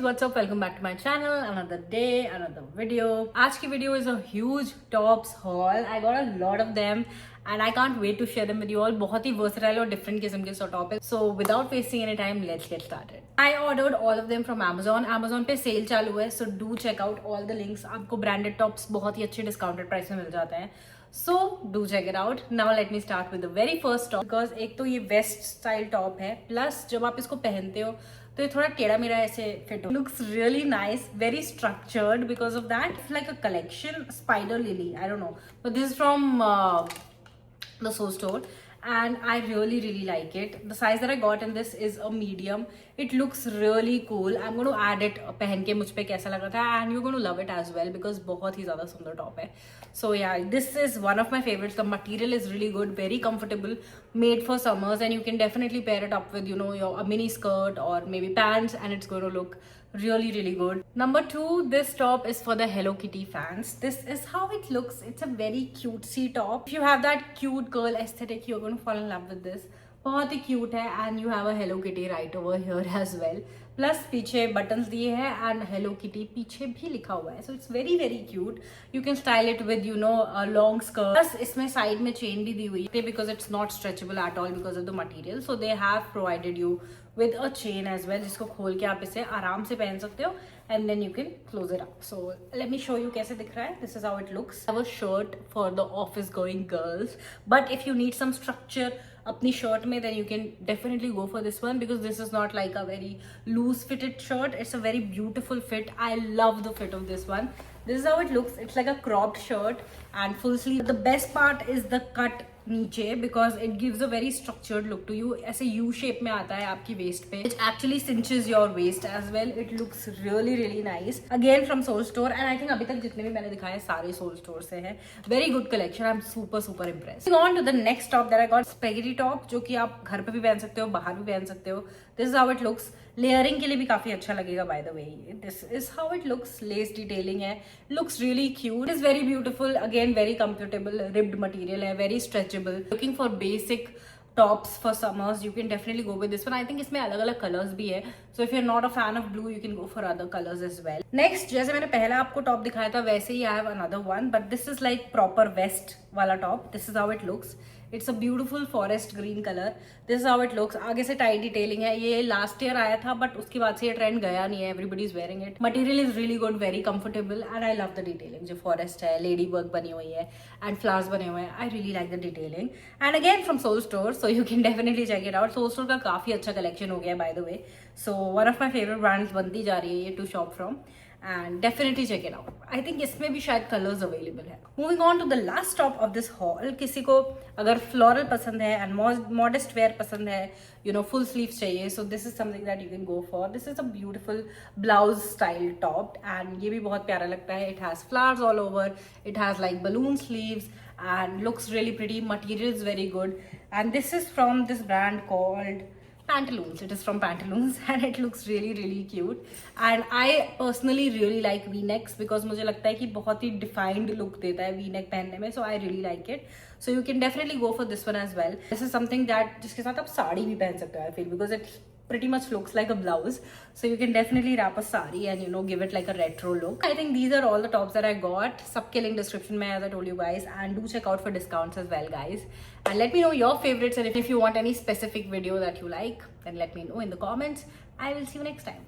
guys, what's up? Welcome back to my channel. Another day, another video. आज की video is a huge tops haul. I got a lot of them and I can't wait to share them with you all. बहुत ही versatile और different किस्म के top है. So without wasting any time, let's get started. I ordered all of them from Amazon. Amazon पे sale चालू है, so do check out all the links. आपको branded tops बहुत ही अच्छे discounted price में मिल जाते हैं. So do check it out. Now let me start with the very first top because एक तो ये vest style top है, plus जब आप इसको पहनते हो तो ये थोड़ा टेढ़ा मेरा ऐसे फिट हो. Looks really nice, very structured because of that. It's like a collection, Spider Lily. I don't know, but this is from the Soul Store. And I really like it. The size that I got in this is a medium. It looks really cool. I'm going to add it पहन के मुझ पे कैसा लगा था and you're going to love it as well because बहुत ही ज़्यादा सुंदर टॉप है. So yeah, this is one of my favorites. The material is really good, very comfortable, made for summers, and you can definitely pair it up with your mini skirt or maybe pants, and it's going to look really good. Number 2, this top is for the Hello Kitty fans. This is how it looks. It's a very cutesy top. If you have that cute girl aesthetic, you're going to fall in love with this. बहुत ही cute है and you have a Hello Kitty right over here as well. Plus पीछे buttons दिए हैं and Hello Kitty पीछे भी लिखा हुआ है. So it's very cute. You can style it with a long skirt. Plus इसमें side में chain भी दी हुई है because it's not stretchable at all because of the material. So they have provided you with a chain as well जिसको खोल के आप इसे आराम से पहन सकते हो and then you can close it up. So let me show you कैसे दिख रहा है. This is how it looks. I have a shirt for the office going girls, but if you need some structure अपनी shirt में then you can definitely go for this one because this is not like a very loose fitted shirt. It's a very beautiful fit. I love the fit of this one. This is how it looks. It's like a cropped shirt and full sleeve. The best part is the cut नीचे because it gives a very structured look to you. ऐसे U shape में आता है आपकी waist पे. It actually cinches your waist as well. It looks really nice. Again from Soul Store and I think अभी तक जितने भी मैंने दिखाए सारे Soul Store से हैं. Very good collection. I'm super impressed. Moving on to the next top that I got, spaghetti top, जो कि आप घर पे भी पहन सकते हो, बाहर भी पहन सकते हो. This is how it looks. Layering के लिए भी काफी अच्छा लगेगा by the way. This is how it looks. Lace detailing है. Looks really cute. It is very beautiful. Again very comfortable. Ribbed material है. Very stretchable. Looking for basic tops for summers, you can definitely go with this one. I think इसमें अलग colors भी है. So if you're not a fan of blue, you can go for other colors as well. Next, जैसे मैंने पहला आपको top दिखाया था वैसे ही I have another one, but this is like proper vest वाला top. This is how it looks. It's a beautiful forest green color. This is how it looks. आगे से tie detailing है. ये last year आया था, but उसके बाद से ये trend गया नहीं है. Everybody is wearing it. Material is really good, very comfortable, and I love the detailing. जो forest है, ladybug बनी हुई है, and flowers बने हुए हैं. I really like the detailing. And again from Soul Store, so you can definitely check it out. Soul Store का काफी अच्छा collection हो गया by the way. So one of my favorite brands बनती जा रही है ये to shop from. And definitely check it out. I think इसमें भी शायद colors available है. Moving on to the last top of this haul. किसी को अगर floral पसंद है and modest wear पसंद है, full sleeves चाहिए, so this is something that you can go for. This is a beautiful blouse style top and ये भी बहुत प्यारा लगता है. It has flowers all over. It has like balloon sleeves and looks really pretty. Material is very good. And this is from this brand called Pantaloons. It is from Pantaloons and it looks really cute. And I personally really like V-necks because मुझे लगता है कि बहुत ही defined look देता है V-neck पहनने में. So I really like it. So you can definitely go for this one as well. This is something that जिसके साथ आप साड़ी भी पहन सकते हो I feel because it pretty much looks like a blouse. So you can definitely wrap a sari and give it like a retro look. I think these are all the tops that I got. सबके link description में as I told you guys, and do check out for discounts as well guys. And let me know your favorites, and if you want any specific video that you like, then let me know in the comments. I will see you next time.